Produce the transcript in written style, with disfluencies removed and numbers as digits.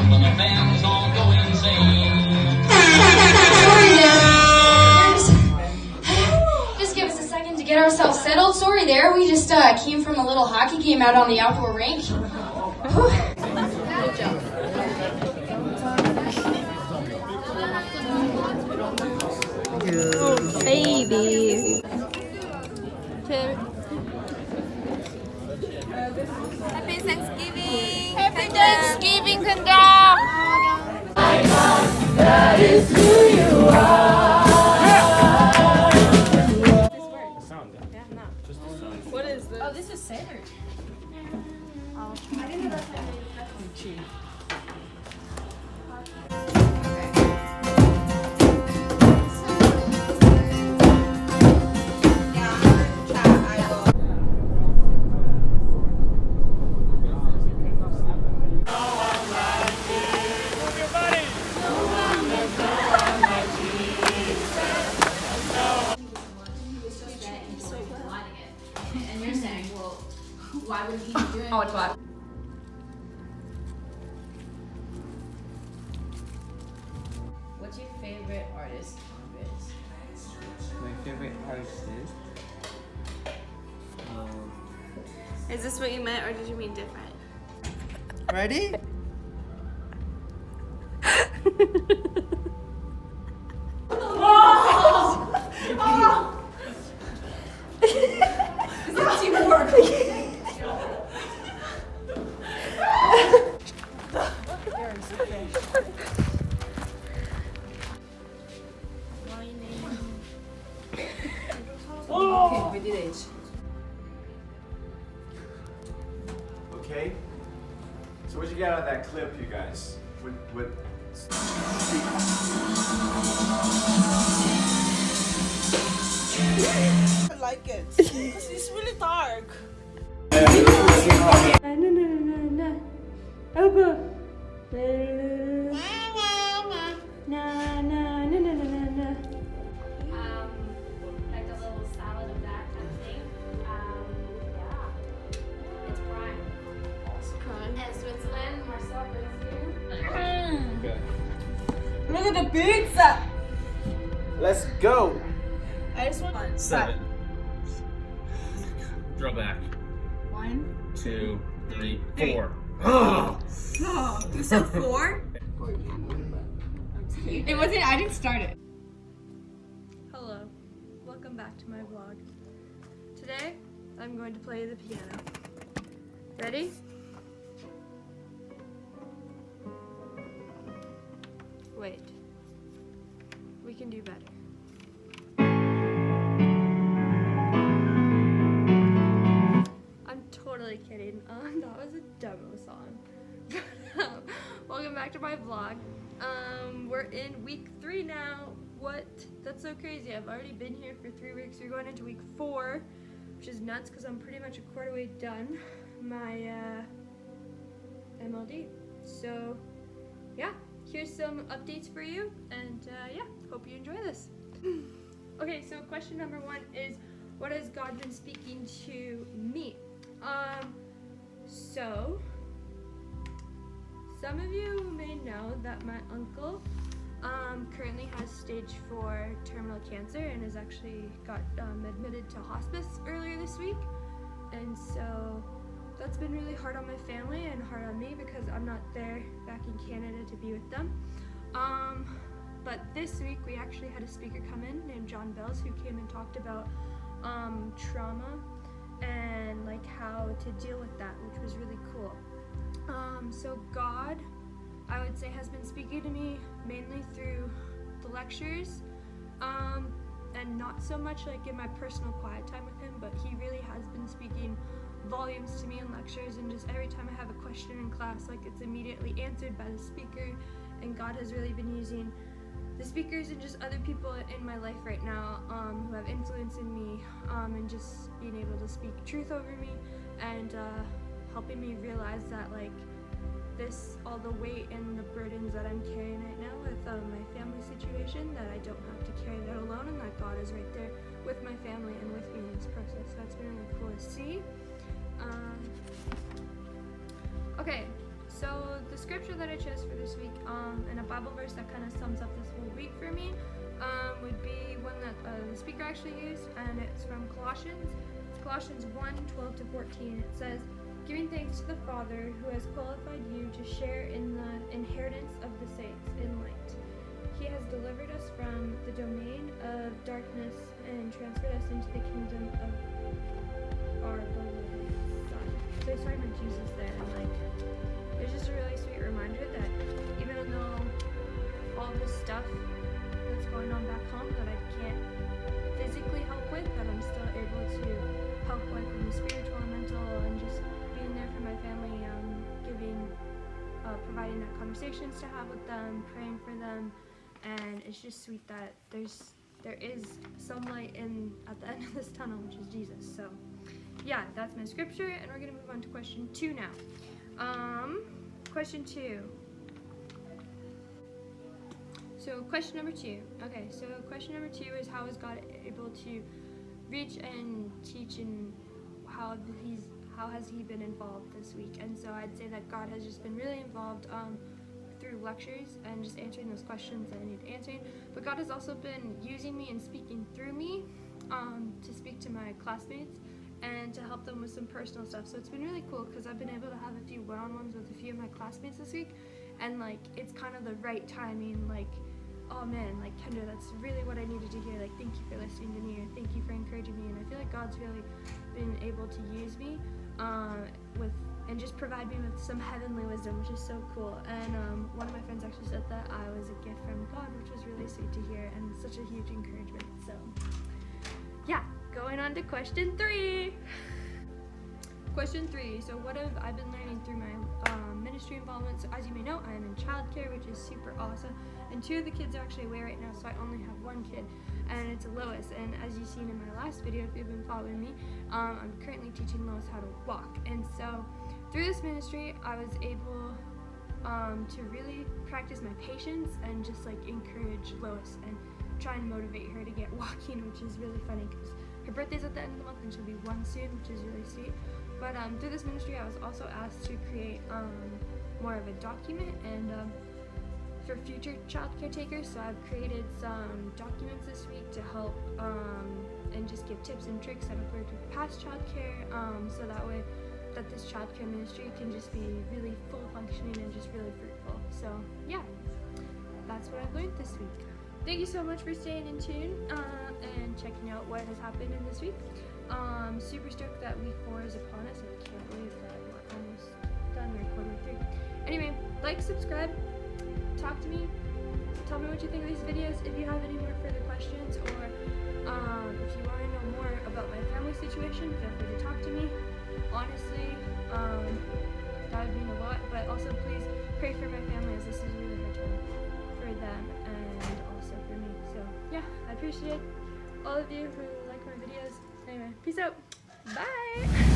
loud when the fans all go insane. Sorry, just give us a second to get ourselves settled. Sorry there, we just came from a little hockey game out on the outdoor rink. Whew. Good job. Baby. Happy Thanksgiving. Happy Thanksgiving, Kendra. That is who you are. Sound. Yeah, no. Just the sound. What is this? Oh, this is Sailor. I didn't know that's how you And you're saying, well, why would he be doing it? Oh, it's what? What's your favorite artist on Riz? My favorite artist is. Is this what you meant, or did you mean different? Ready? Okay. So what you got out of that clip, you guys? What? I like it. Because it's really dark. Like a little salad of that kind of thing. Yeah. It's prime. And Switzerland, Marcel brings you. Okay. Look at the pizza. Let's go. I just want 7. Draw back. 1. 2, 3, 4. You said 4? It wasn't, I didn't start it. Hello. Welcome back to my vlog. Today, I'm going to play the piano. Ready? Wait. We can do better. I'm totally kidding. That was a demo song. Welcome back to my vlog. We're in week 3 now. What? That's so crazy. I've already been here for 3 weeks. We're going into week 4, which is nuts because I'm pretty much a quarter way done my MLD. So, yeah, here's some updates for you, and yeah, hope you enjoy this. Okay, so question number 1 is, what has God been speaking to me? So, some of you may know that my uncle currently has stage 4 terminal cancer and has actually got admitted to hospice earlier this week. And so that's been really hard on my family and hard on me because I'm not there back in Canada to be with them. But this week we actually had a speaker come in named John Bells who came and talked about trauma and like how to deal with that, which was really cool. So God, I would say, has been speaking to me mainly through the lectures, and not so much like in my personal quiet time with him, but he really has been speaking volumes to me in lectures, and just every time I have a question in class, like it's immediately answered by the speaker. And God has really been using the speakers and just other people in my life right now who have influence in me, and just being able to speak truth over me and helping me realize that like all the weight and the burdens that I'm carrying right now with my family situation, that I don't have to carry that alone, and that God is right there with my family and with me in this process. So it's been really cool to see. Okay, So the scripture that I chose for this week, and a Bible verse that kind of sums up this whole week for me, would be one that the speaker actually used, and it's from Colossians. It's Colossians 1:12-14. It says, "Giving thanks to the Father who has qualified you to share in the inheritance of the saints in light. He has delivered us from the domain of darkness and transferred us into the kingdom of our beloved Son." So he's talking about Jesus there, and like, it's just a really sweet reminder that even though all this stuff that's going on back home that I can't physically help with, that I'm still able to help with in the spiritual and mental, and just being there for my family, providing that conversations to have with them, praying for them, and it's just sweet that there is some light at the end of this tunnel, which is Jesus. So yeah, that's my scripture, and we're gonna move on to question 2 now. Question 2. So question number 2. Okay, so question number 2 is, how is God able to reach and teach, and how has he been involved this week? And so I'd say that God has just been really involved through lectures and just answering those questions that I need answering. But God has also been using me and speaking through me to speak to my classmates and to help them with some personal stuff. So it's been really cool because I've been able to have a few one-on-ones with a few of my classmates this week, and like, it's kind of the right timing, like, oh man, like, Kendra, that's really what I needed to hear. Like, thank you for listening to me, or thank you for encouraging me. And I feel like God's really been able to use me and just provide me with some heavenly wisdom, which is so cool. And one of my friends actually said that I was a gift from God, which was really sweet to hear, and such a huge encouragement. So yeah, going on to question 3. Question 3. So what have I been learning through my ministry involvement? So as you may know, I am in childcare, which is super awesome. And 2 of the kids are actually away right now, so I only have 1 kid, and it's Lois. And as you've seen in my last video, if you've been following me, I'm currently teaching Lois how to walk. And so through this ministry, I was able to really practice my patience and just like encourage Lois and try and motivate her to get walking, which is really funny because her birthday's at the end of the month and she'll be 1 soon, which is really sweet. But through this ministry, I was also asked to create more of a document and for future child caretakers. So I've created some documents this week to help and just give tips and tricks that I've learned with past childcare, so that way that this childcare ministry can just be really full functioning and just really fruitful. So yeah, that's what I've learned this week. Thank you so much for staying in tune and checking out what has happened in this week. Super stoked that week 4 is upon us. I can't believe that we're almost done. We're quarter 3. Anyway, like, subscribe, talk to me, tell me what you think of these videos. If you have any more further questions, or if you want to know more about my family situation, feel free to talk to me. Honestly, that would mean a lot, but also please pray for my family, as this is really hard time for them and also for me. So yeah, I appreciate all of you who like my videos. Anyway, peace out. Bye.